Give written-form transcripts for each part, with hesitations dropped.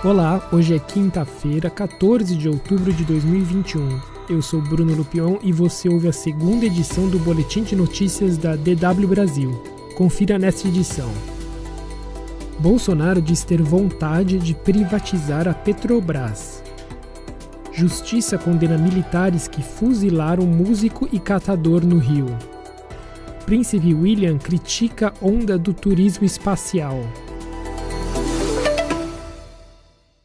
Olá, hoje é quinta-feira, 14 de outubro de 2021. Eu sou Bruno Lupion e você ouve a segunda edição do Boletim de Notícias da DW Brasil. Confira nesta edição. Bolsonaro diz ter vontade de privatizar a Petrobras. Justiça condena militares que fuzilaram músico e catador no Rio. Príncipe William critica onda do turismo espacial.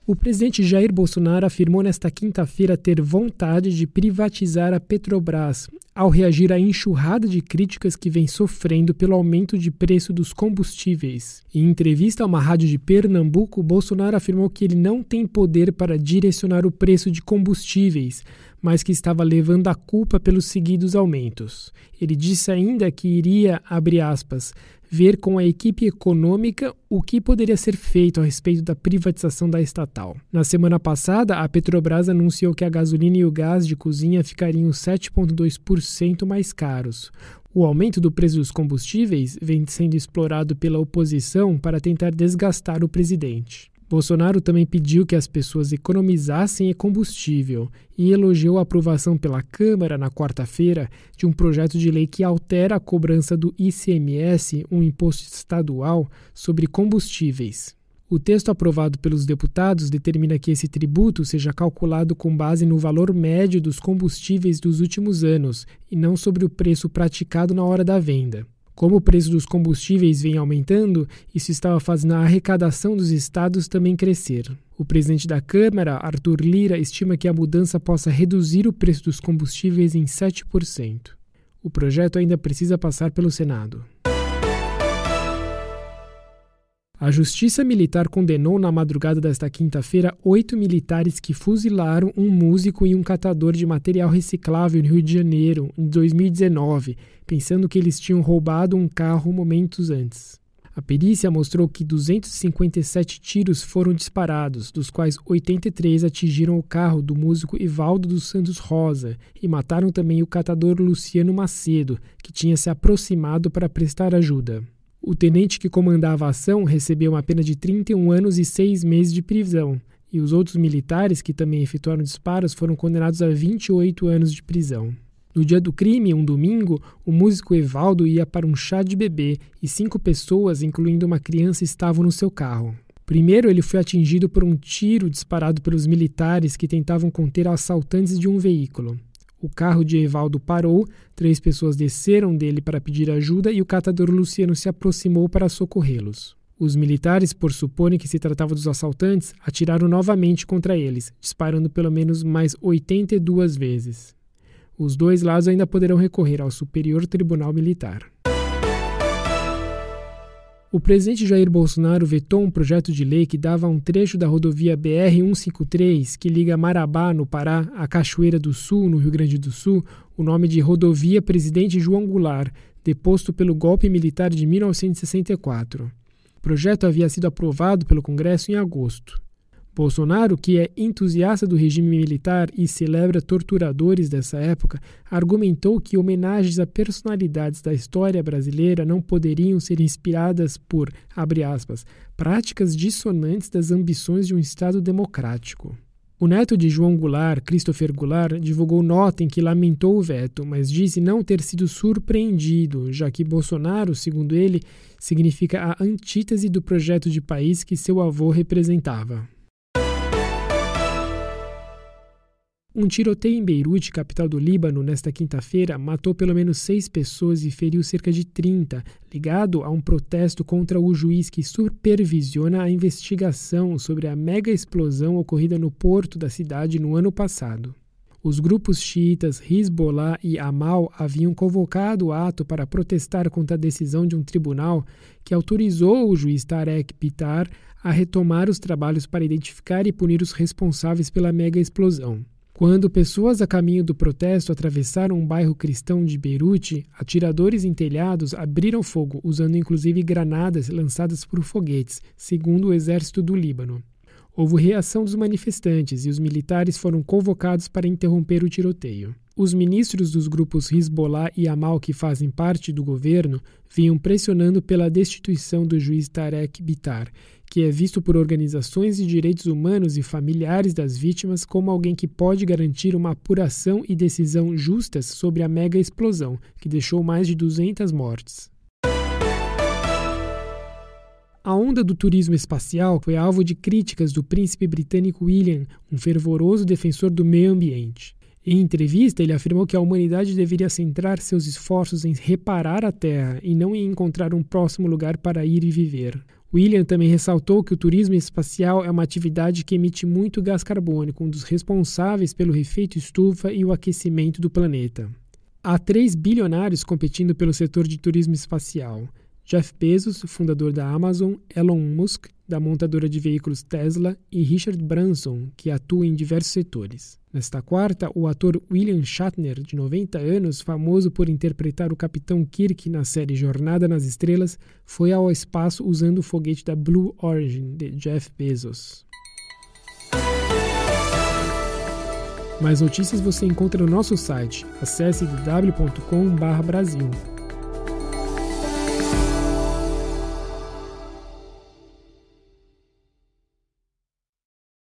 O presidente Jair Bolsonaro afirmou nesta quinta-feira ter vontade de privatizar a Petrobras, ao reagir à enxurrada de críticas que vem sofrendo pelo aumento de preço dos combustíveis. Em entrevista a uma rádio de Pernambuco, Bolsonaro afirmou que ele não tem poder para direcionar o preço de combustíveis, mas que estava levando a culpa pelos seguidos aumentos. Ele disse ainda que iria, abre aspas, ver com a equipe econômica o que poderia ser feito a respeito da privatização da estatal. Na semana passada, a Petrobras anunciou que a gasolina e o gás de cozinha ficariam 7,2% mais caros. O aumento do preço dos combustíveis vem sendo explorado pela oposição para tentar desgastar o presidente. Bolsonaro também pediu que as pessoas economizassem combustível e elogiou a aprovação pela Câmara, na quarta-feira, de um projeto de lei que altera a cobrança do ICMS, um imposto estadual, sobre combustíveis. O texto aprovado pelos deputados determina que esse tributo seja calculado com base no valor médio dos combustíveis dos últimos anos e não sobre o preço praticado na hora da venda. Como o preço dos combustíveis vem aumentando, isso estava fazendo a arrecadação dos estados também crescer. O presidente da Câmara, Arthur Lira, estima que a mudança possa reduzir o preço dos combustíveis em 7%. O projeto ainda precisa passar pelo Senado. A Justiça Militar condenou na madrugada desta quinta-feira 8 militares que fuzilaram um músico e um catador de material reciclável no Rio de Janeiro, em 2019, pensando que eles tinham roubado um carro momentos antes. A perícia mostrou que 257 tiros foram disparados, dos quais 83 atingiram o carro do músico Evaldo dos Santos Rosa e mataram também o catador Luciano Macedo, que tinha se aproximado para prestar ajuda. O tenente que comandava a ação recebeu uma pena de 31 anos e 6 meses de prisão, e os outros militares que também efetuaram disparos foram condenados a 28 anos de prisão. No dia do crime, um domingo, o músico Evaldo ia para um chá de bebê e 5 pessoas, incluindo uma criança, estavam no seu carro. Primeiro, ele foi atingido por um tiro disparado pelos militares que tentavam conter assaltantes de um veículo. O carro de Evaldo parou, 3 pessoas desceram dele para pedir ajuda e o catador Luciano se aproximou para socorrê-los. Os militares, por suporem que se tratava dos assaltantes, atiraram novamente contra eles, disparando pelo menos mais 82 vezes. Os dois lados ainda poderão recorrer ao Superior Tribunal Militar. O presidente Jair Bolsonaro vetou um projeto de lei que dava a um trecho da rodovia BR-153, que liga Marabá, no Pará, a Cachoeira do Sul, no Rio Grande do Sul, o nome de Rodovia Presidente João Goulart, deposto pelo golpe militar de 1964. O projeto havia sido aprovado pelo Congresso em agosto. Bolsonaro, que é entusiasta do regime militar e celebra torturadores dessa época, argumentou que homenagens a personalidades da história brasileira não poderiam ser inspiradas por, abre aspas, práticas dissonantes das ambições de um Estado democrático. O neto de João Goulart, Christopher Goulart, divulgou nota em que lamentou o veto, mas disse não ter sido surpreendido, já que Bolsonaro, segundo ele, significa a antítese do projeto de país que seu avô representava. Um tiroteio em Beirute, capital do Líbano, nesta quinta-feira, matou pelo menos 6 pessoas e feriu cerca de 30, ligado a um protesto contra o juiz que supervisiona a investigação sobre a mega explosão ocorrida no porto da cidade no ano passado. Os grupos xiitas Hezbollah e Amal haviam convocado o ato para protestar contra a decisão de um tribunal que autorizou o juiz Tarek Bitar a retomar os trabalhos para identificar e punir os responsáveis pela mega explosão. Quando pessoas a caminho do protesto atravessaram um bairro cristão de Beirute, atiradores em telhados abriram fogo, usando inclusive granadas lançadas por foguetes, segundo o exército do Líbano. Houve reação dos manifestantes e os militares foram convocados para interromper o tiroteio. Os ministros dos grupos Hezbollah e Amal, que fazem parte do governo, vinham pressionando pela destituição do juiz Tarek Bitar, que é visto por organizações de direitos humanos e familiares das vítimas como alguém que pode garantir uma apuração e decisão justas sobre a mega explosão, que deixou mais de 200 mortes. A onda do turismo espacial foi alvo de críticas do príncipe britânico William, um fervoroso defensor do meio ambiente. Em entrevista, ele afirmou que a humanidade deveria centrar seus esforços em reparar a Terra e não em encontrar um próximo lugar para ir e viver. William também ressaltou que o turismo espacial é uma atividade que emite muito gás carbônico, um dos responsáveis pelo efeito estufa e o aquecimento do planeta. Há 3 bilionários competindo pelo setor de turismo espacial: Jeff Bezos, fundador da Amazon, Elon Musk, da montadora de veículos Tesla, e Richard Branson, que atua em diversos setores. Nesta quarta, o ator William Shatner, de 90 anos, famoso por interpretar o Capitão Kirk na série Jornada nas Estrelas, foi ao espaço usando o foguete da Blue Origin, de Jeff Bezos. Mais notícias você encontra no nosso site. Acesse www.com/Brasil.